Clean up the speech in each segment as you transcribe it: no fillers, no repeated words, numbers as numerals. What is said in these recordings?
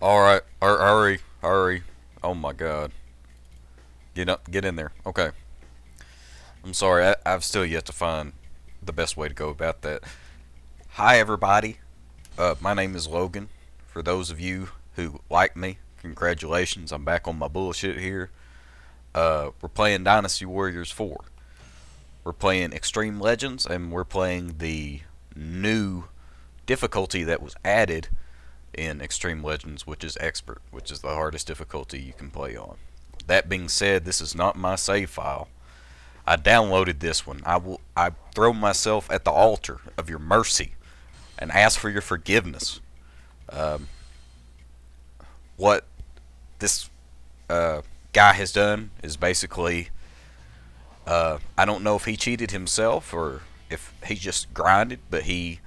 Alright, hurry, hurry. Oh my god. Get up, get in there. Okay. I'm sorry, I've still yet to find the best way to go about that. Hi, everybody. My name is Logan. For those of you who like me, congratulations. I'm back on my bullshit here. We're playing Dynasty Warriors 4. We're playing Extreme Legends, and we're playing the new difficulty that was added in Extreme Legends, which is Expert, which is the hardest difficulty you can play on. That being said, this is not my save file. I downloaded this one. I throw myself at the altar of your mercy and ask for your forgiveness. Um, what this guy has done is basically, I don't know if he cheated himself or if he just grinded, but he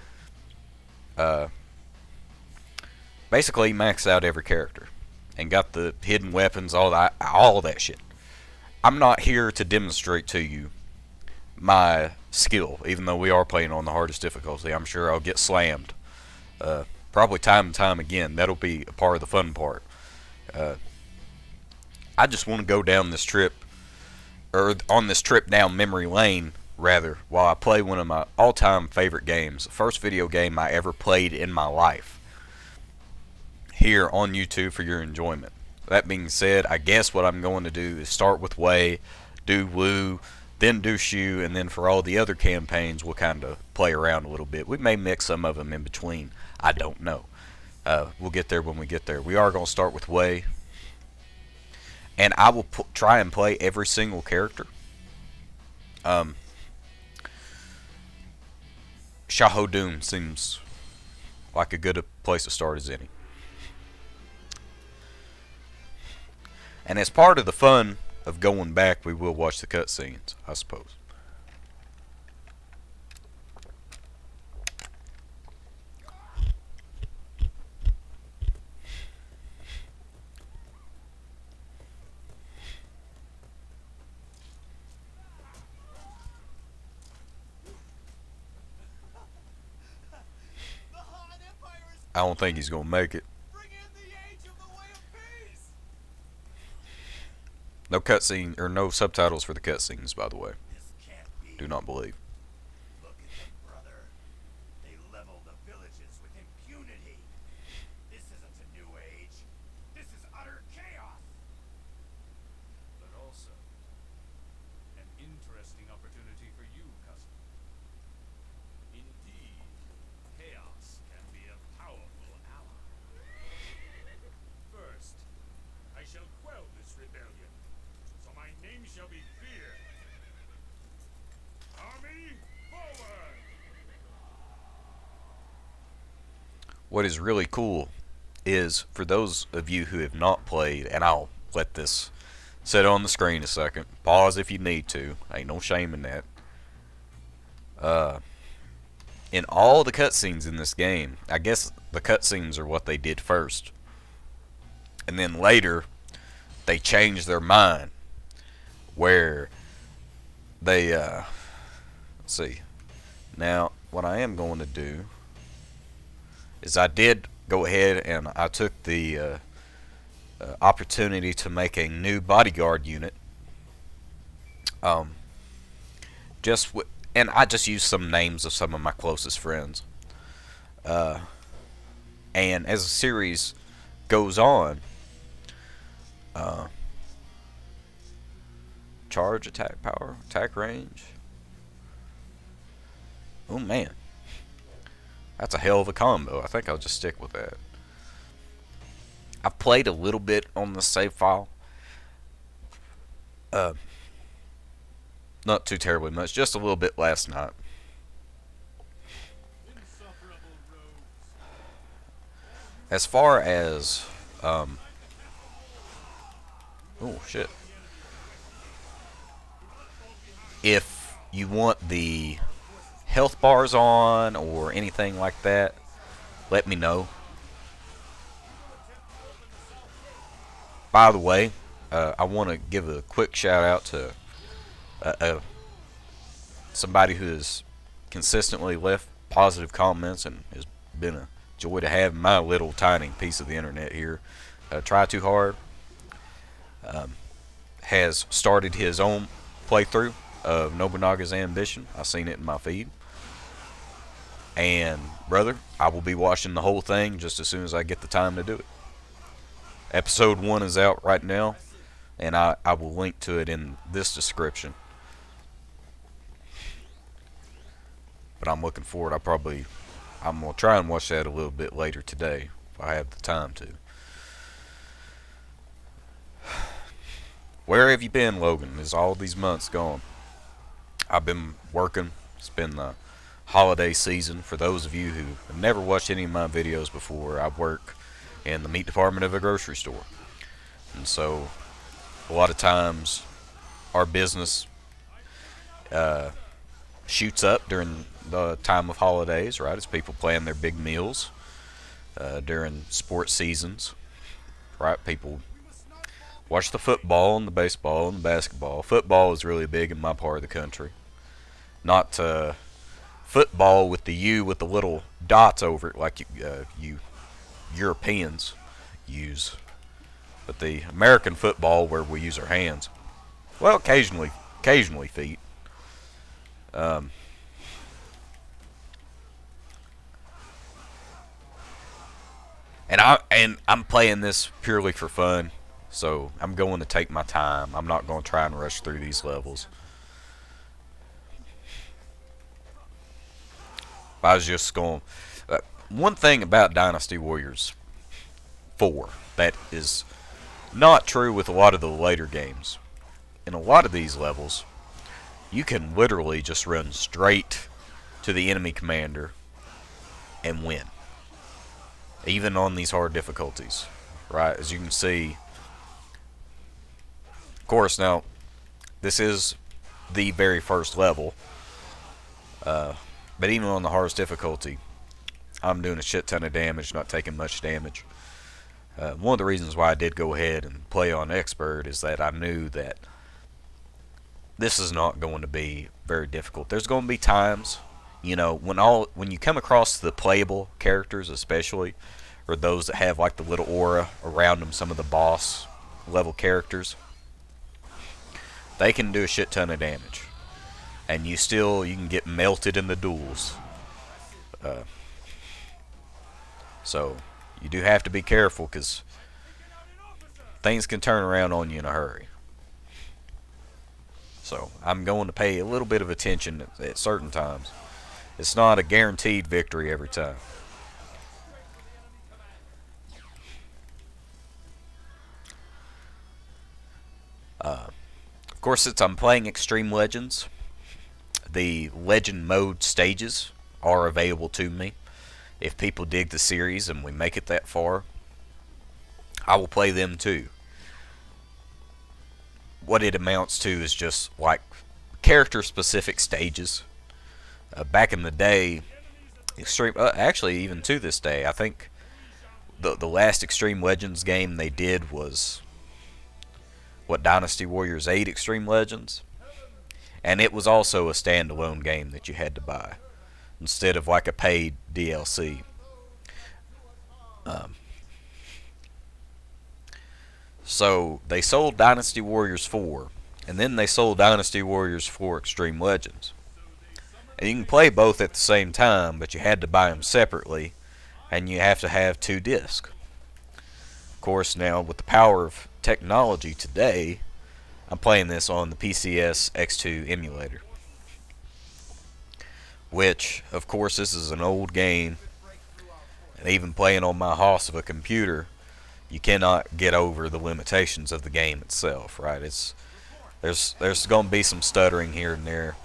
uh, basically maxed out every character and got the hidden weapons, all that shit. I'm not here to demonstrate to you my skill, even though we are playing on the hardest difficulty. I'm sure I'll get slammed, probably time and time again. That'll be a part of the fun part. Uh, I just want to go down this trip, or on this trip down memory lane, rather, while I play one of my all-time favorite games, the first video game I ever played in my life, here on YouTube for your enjoyment. That being said, I guess what I'm going to do is start with Wei, do Wu, then do Shu, and then for all the other campaigns, we'll kind of play around a little bit. We may mix some of them in between. I don't know. We'll get there when we get there. We are going to start with Wei, and I will try and play every single character. Shahodun seems like a good place to start as any. And as part of the fun of going back, we will watch the cutscenes, I suppose. I don't think he's gonna make it. No cutscene or no subtitles for the cutscenes, by the way. Do not believe. Look at them, brother. They level the villages with impunity. This isn't a new age. This is utter chaos. But also, an interesting opportunity for you, cousin. Indeed, chaos can be a powerful ally. First, I shall quell this rebellion, so my name shall be fear. Army, forward! What is really cool is, for those of you who have not played, and I'll let this sit on the screen a second. Pause if you need to. Ain't no shame in that. In all the cutscenes in this game, I guess the cutscenes are what they did first. And then later, they changed their mind. Where they, let's see. Now, what I am going to do is I did go ahead and I took the opportunity to make a new bodyguard unit. Just and I just used some names of some of my closest friends. And as the series goes on, charge, attack power, attack range. Oh man, that's a hell of a combo. I think I'll just stick with that. I've played a little bit on the save file. Not too terribly much, just a little bit last night. As far as, oh shit. If you want the health bars on or anything like that, let me know. By the way, I want to give a quick shout out to somebody who has consistently left positive comments and has been a Joy to have my little tiny piece of the internet here. Try Too Hard has started his own playthrough of Nobunaga's Ambition. I've seen it in my feed. And, brother, I will be watching the whole thing just as soon as I get the time to do it. Episode 1 is out right now, and I will link to it in this description. But I'm looking forward. I'm going to try and watch that a little bit later today, if I have the time to. Where have you been, Logan? Is all these months gone? I've been working. It's been the holiday season. For those of you who have never watched any of my videos before, I work in the meat department of a grocery store. And so, a lot of times, our business shoots up during the time of holidays, right? As people plan their big meals during sports seasons, right? People watch the football and the baseball and the basketball. Football is really big in my part of the country. Not football with the U with the little dots over it like you Europeans use, but the American football where we use our hands. Well, occasionally feet. And I'm playing this purely for fun. So I'm going to take my time. I'm not going to try and rush through these levels. I was just going. One thing about Dynasty Warriors 4 that is not true with a lot of the later games. In a lot of these levels, you can literally just run straight to the enemy commander and win. Even on these hard difficulties. Right? As you can see. Of course, now, this is the very first level. But even on the hardest difficulty, I'm doing a shit ton of damage, not taking much damage. One of the reasons why I did go ahead and play on Expert is that I knew that this is not going to be very difficult. There's going to be times, you know, when you come across the playable characters especially, or those that have like the little aura around them, some of the boss level characters, they can do a shit ton of damage. And you can get melted in the duels. So, you do have to be careful because things can turn around on you in a hurry. So, I'm going to pay a little bit of attention at certain times. It's not a guaranteed victory every time. Of course, since I'm playing Extreme Legends, the Legend Mode stages are available to me. If people dig the series and we make it that far, I will play them too. What it amounts to is just like character-specific stages. Back in the day, actually even to this day, I think the last Extreme Legends game they did was Dynasty Warriors 8 Extreme Legends. And it was also a standalone game that you had to buy instead of like a paid DLC. So they sold Dynasty Warriors 4, and then they sold Dynasty Warriors 4 Extreme Legends. And you can play both at the same time, but you had to buy them separately, and you have to have 2 discs. Of course, now with the power of technology today, I'm playing this on the PCS X2 emulator. Which, of course, this is an old game. And even playing on my hoss of a computer, you cannot get over the limitations of the game itself, right? There's going to be some stuttering here and there.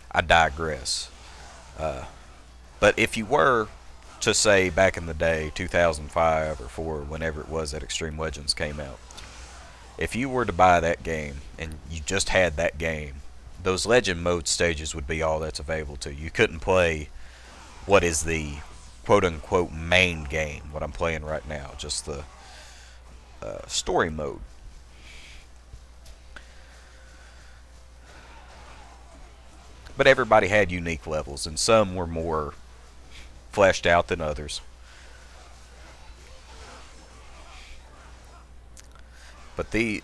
I digress. But if you were to say back in the day, 2005 or 4, whenever it was that Extreme Legends came out, if you were to buy that game and you just had that game, those Legend Mode stages would be all that's available to you. You couldn't play what is the quote-unquote main game, what I'm playing right now, just the story mode. But everybody had unique levels, and some were more fleshed out than others. But in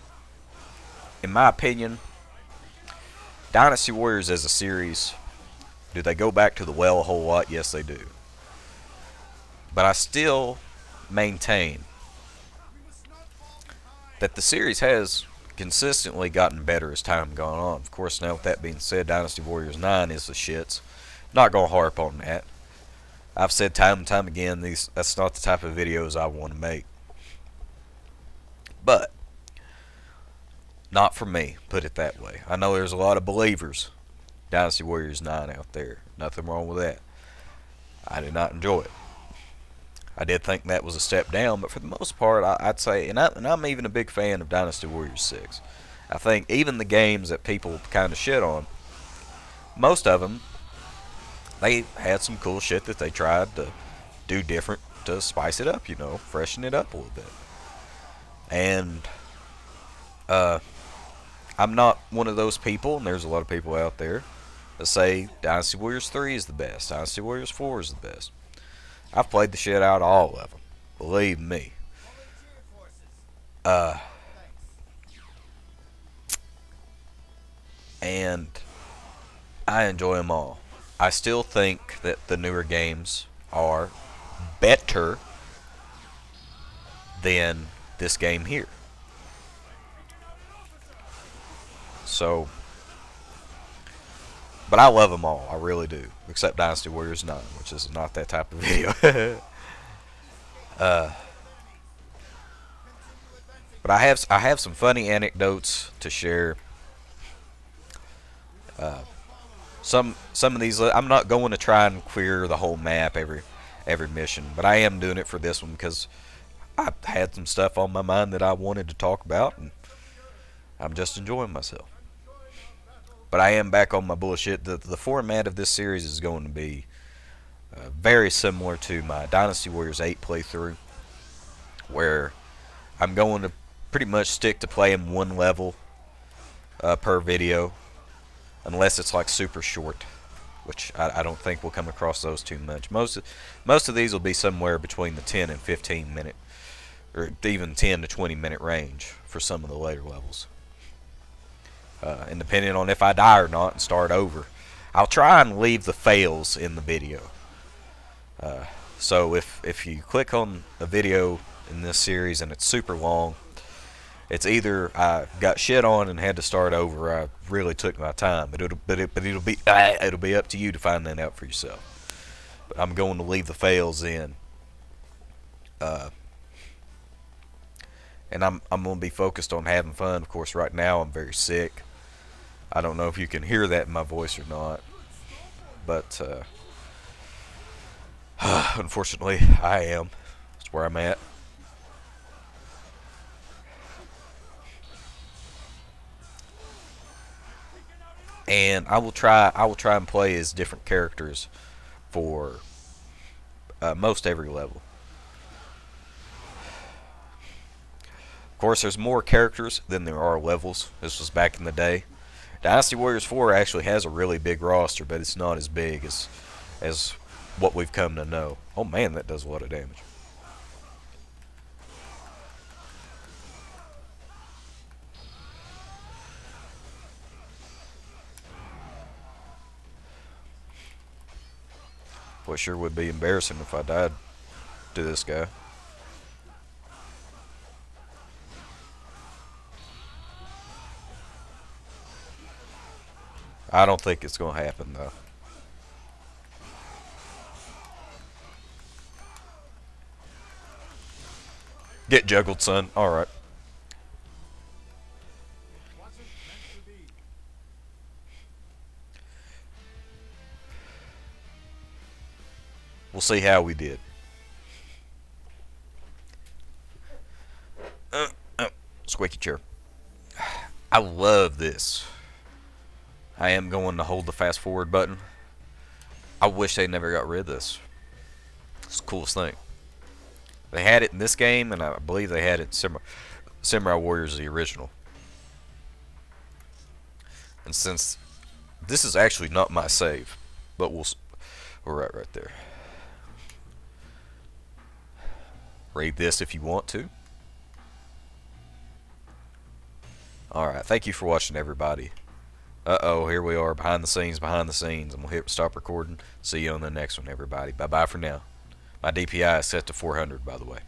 my opinion, Dynasty Warriors as a series, do they go back to the well a whole lot? Yes, they do. But I still maintain that the series has consistently gotten better as time gone on. Of course, now with that being said, Dynasty Warriors 9 is the shits. Not gonna harp on that. I've said time and time again, that's not the type of videos I want to make. But not for me, put it that way. I know there's a lot of believers Dynasty Warriors 9 out there. Nothing wrong with that. I did not enjoy it. I did think that was a step down, but for the most part, I'd say, and I'm even a big fan of Dynasty Warriors 6. I think even the games that people kind of shit on, most of them, they had some cool shit that they tried to do different to spice it up, freshen it up a little bit. And I'm not one of those people, and there's a lot of people out there that say Dynasty Warriors 3 is the best, Dynasty Warriors 4 is the best. I've played the shit out of all of them. Believe me. And I enjoy them all. I still think that the newer games are better than this game here. So, but I love them all. I really do. Except Dynasty Warriors 9, which is not that type of video. But I have some funny anecdotes to share. Some of these, I'm not going to try and clear the whole map every mission, but I am doing it for this one because I had some stuff on my mind that I wanted to talk about, and I'm just enjoying myself. But I am back on my bullshit. The format of this series is going to be very similar to my Dynasty Warriors 8 playthrough, where I'm going to pretty much stick to playing one level per video, unless it's like super short, which I don't think we'll come across those too much. Most of these will be somewhere between the 10 and 15 minute, or even 10 to 20 minute range for some of the later levels. And depending on if I die or not and start over, I'll try and leave the fails in the video. So if you click on a video in this series and it's super long, it's either I got shit on and had to start over, or I really took my time. But it'll be up to you to find that out for yourself. But I'm going to leave the fails in. And I'm going to be focused on having fun. Of course, right now I'm very sick. I don't know if you can hear that in my voice or not, but unfortunately, I am. That's where I'm at. And I will try and play as different characters for most every level. Of course, there's more characters than there are levels. This was back in the day. Dynasty Warriors 4 actually has a really big roster, but it's not as big as what we've come to know. Oh man, that does a lot of damage. Well, it sure would be embarrassing if I died to this guy. I don't think it's going to happen, though. Get juggled, son. Alright. We'll see how we did. Squeaky chair. I love this. I am going to hold the fast forward button. I wish they never got rid of this. It's the coolest thing. They had it in this game, and I believe they had it in Samurai Warriors, the original. And since this is actually not my save, but we're right there. Read this if you want to. Alright, thank you for watching, everybody. Uh-oh, here we are, behind the scenes, behind the scenes. I'm going to hit stop recording. See you on the next one, everybody. Bye-bye for now. My DPI is set to 400, by the way.